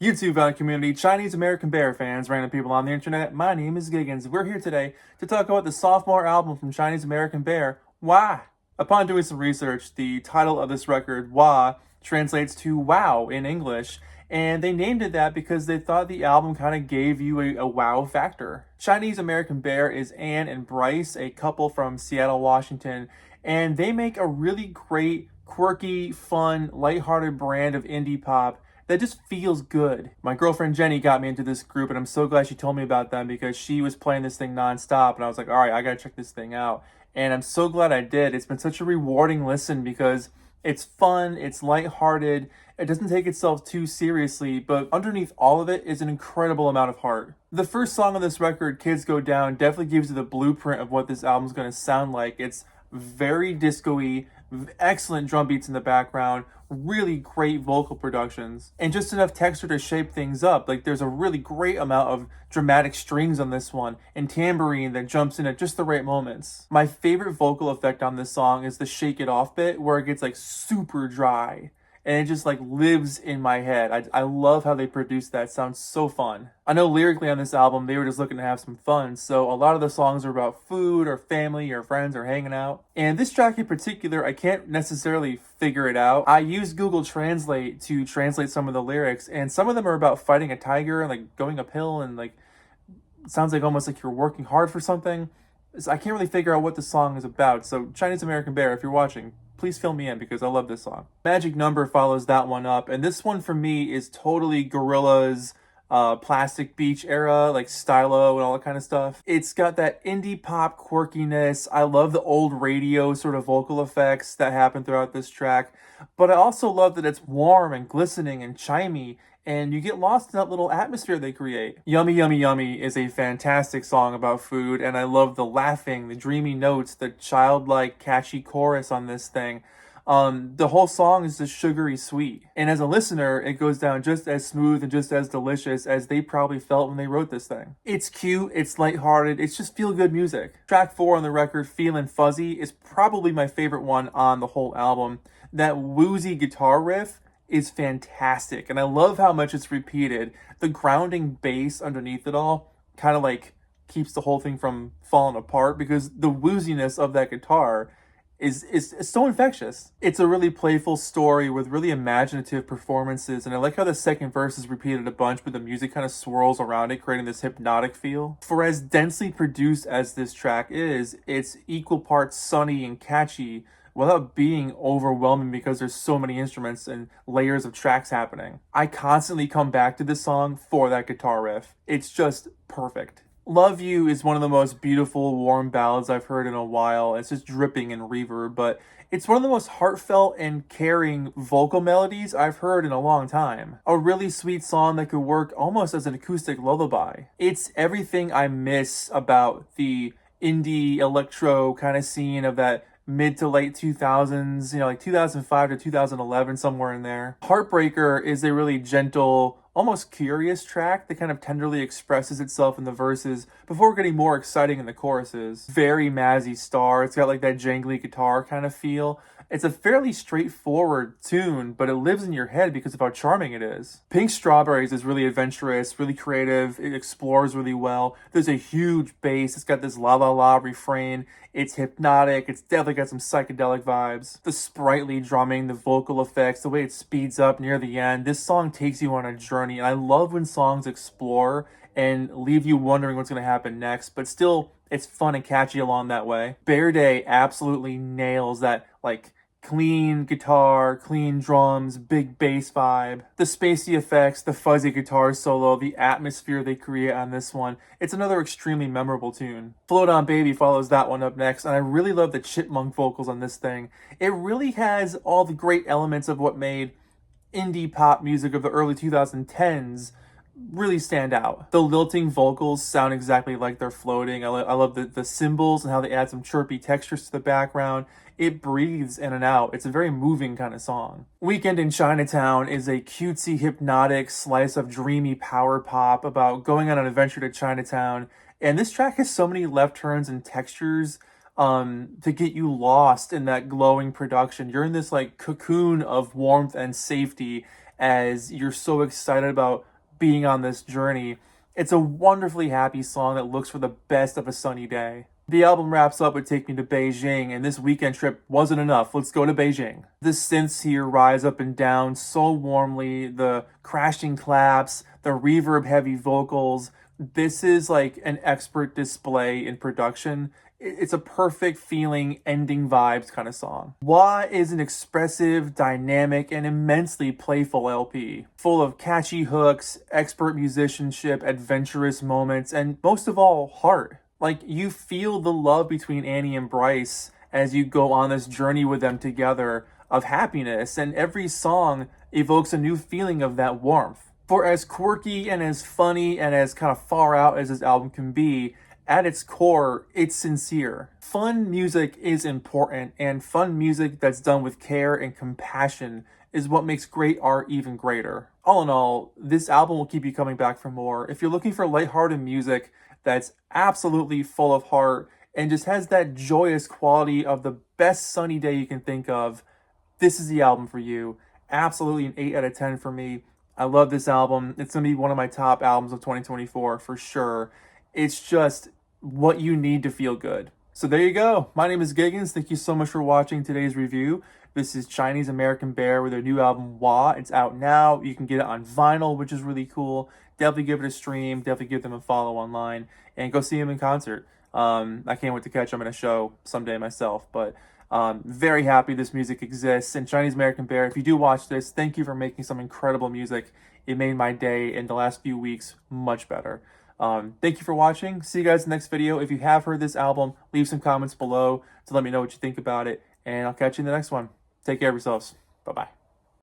YouTube community, Chinese American Bear fans, random people on the internet, my name is Giggens. We're here today to talk about the sophomore album from Chinese American Bear, Wah. Upon doing some research, the title of this record, Wah, translates to wow in English, and they named it that because they thought the album kind of gave you a wow factor. Chinese American Bear is Anne and Bryce, a couple from Seattle, Washington, and they make a really great, quirky, fun, lighthearted brand of indie pop that just feels good. My girlfriend Jenny got me into this group, and I'm so glad she told me about them because she was playing this thing nonstop, and I was like, all right, I gotta check this thing out. And I'm so glad I did. It's been such a rewarding listen because it's fun, it's lighthearted, it doesn't take itself too seriously, but underneath all of it is an incredible amount of heart. The first song on this record, Kids Go Down, definitely gives you the blueprint of what this album's gonna sound like. It's very disco-y, excellent drum beats in the background, really great vocal productions, and just enough texture to shape things up. Like there's a really great amount of dramatic strings on this one, and tambourine that jumps in at just the right moments. My favorite vocal effect on this song is the shake it off bit where it gets like super dry and it just like lives in my head. I love how they produced that. It sounds so fun. I know lyrically on this album they were just looking to have some fun, so a lot of the songs are about food or family or friends or hanging out. And this track in particular, I can't necessarily figure it out. I used Google Translate to translate some of the lyrics, and some of them are about fighting a tiger and like going uphill and like it sounds like almost like you're working hard for something. So I can't really figure out what the song is about. So Chinese American Bear, if you're watching, please fill me in because I love this song. Magic Number follows that one up, and this one for me is totally Gorillaz, Plastic Beach era, like Stylo and all that kind of stuff. It's got that indie pop quirkiness. I love the old radio sort of vocal effects that happen throughout this track, but I also love that it's warm and glistening and chimey, and you get lost in that little atmosphere they create. Yummy Yummy Yummy is a fantastic song about food, and I love the laughing, the dreamy notes, the childlike catchy chorus on this thing. The whole song is just sugary sweet. And as a listener, it goes down just as smooth and just as delicious as they probably felt when they wrote this thing. It's cute, it's lighthearted, it's just feel-good music. Track 4 on the record, Feelin' Fuzzy, is probably my favorite one on the whole album. That woozy guitar riff is fantastic, and I love how much it's repeated. The grounding bass underneath it all kind of like keeps the whole thing from falling apart because the wooziness of that guitar is so infectious. It's a really playful story with really imaginative performances, and I like how the second verse is repeated a bunch, but the music kind of swirls around it, creating this hypnotic feel. For as densely produced as this track is, it's equal parts sunny and catchy without being overwhelming because there's so many instruments and layers of tracks happening. I constantly come back to this song for that guitar riff. It's just perfect. Love You is one of the most beautiful, warm ballads I've heard in a while. It's just dripping in reverb, but it's one of the most heartfelt and caring vocal melodies I've heard in a long time. A really sweet song that could work almost as an acoustic lullaby. It's everything I miss about the indie electro kind of scene of that mid to late 2000s, like 2005 to 2011, somewhere in there. Heartbreaker is a really gentle, almost curious track that kind of tenderly expresses itself in the verses before getting more exciting in the choruses. Very Mazzy Star. It's got like that jangly guitar kind of feel. It's a fairly straightforward tune, but it lives in your head because of how charming it is. Pink Strawberries is really adventurous, really creative. It explores really well. There's a huge bass. It's got this la la la refrain. It's hypnotic. It's definitely got some psychedelic vibes. The sprightly drumming, the vocal effects, the way it speeds up near the end. This song takes you on a journey, and I love when songs explore and leave you wondering what's going to happen next, but still, it's fun and catchy along that way. Bear Day absolutely nails that, like, clean guitar, clean drums, big bass vibe. The spacey effects, the fuzzy guitar solo, the atmosphere they create on this one. It's another extremely memorable tune. Float On Baby follows that one up next, and I really love the chipmunk vocals on this thing. It really has all the great elements of what made indie pop music of the early 2010s really stand out. The lilting vocals sound exactly like they're floating. I love the cymbals and how they add some chirpy textures to the background. It breathes in and out. It's a very moving kind of song. Weekend in Chinatown is a cutesy, hypnotic slice of dreamy power pop about going on an adventure to Chinatown. And this track has so many left turns and textures to get you lost in that glowing production. You're in this like cocoon of warmth and safety, as you're so excited about being on this journey. It's a wonderfully happy song that looks for the best of a sunny day. The album wraps up with Take Me to Beijing, and this weekend trip wasn't enough. Let's go to Beijing. The synths here rise up and down so warmly, the crashing claps, the reverb-heavy vocals. This is like an expert display in production. It's a perfect feeling, ending vibes kind of song. Wah is an expressive, dynamic, and immensely playful LP, full of catchy hooks, expert musicianship, adventurous moments, and most of all, heart. Like, you feel the love between Annie and Bryce as you go on this journey with them together of happiness, and every song evokes a new feeling of that warmth. For as quirky and as funny and as kind of far out as this album can be, at its core, it's sincere. Fun music is important, and fun music that's done with care and compassion is what makes great art even greater. All in all, this album will keep you coming back for more. If you're looking for lighthearted music that's absolutely full of heart and just has that joyous quality of the best sunny day you can think of, this is the album for you. Absolutely an 8 out of 10 for me. I love this album. It's going to be one of my top albums of 2024 for sure. It's just what you need to feel good. So there you go. My name is Giggens. Thank you so much for watching today's review. This is Chinese American Bear with their new album, Wah. It's out now. You can get it on vinyl, which is really cool. Definitely give it a stream. Definitely give them a follow online. And go see them in concert. I can't wait to catch them in a show someday myself. But very happy this music exists. And Chinese American Bear, if you do watch this, thank you for making some incredible music. It made my day in the last few weeks much better. Thank you for watching. See you guys in the next video. If you have heard this album, leave some comments below to let me know what you think about it. And I'll catch you in the next one. Take care of yourselves. Bye-bye.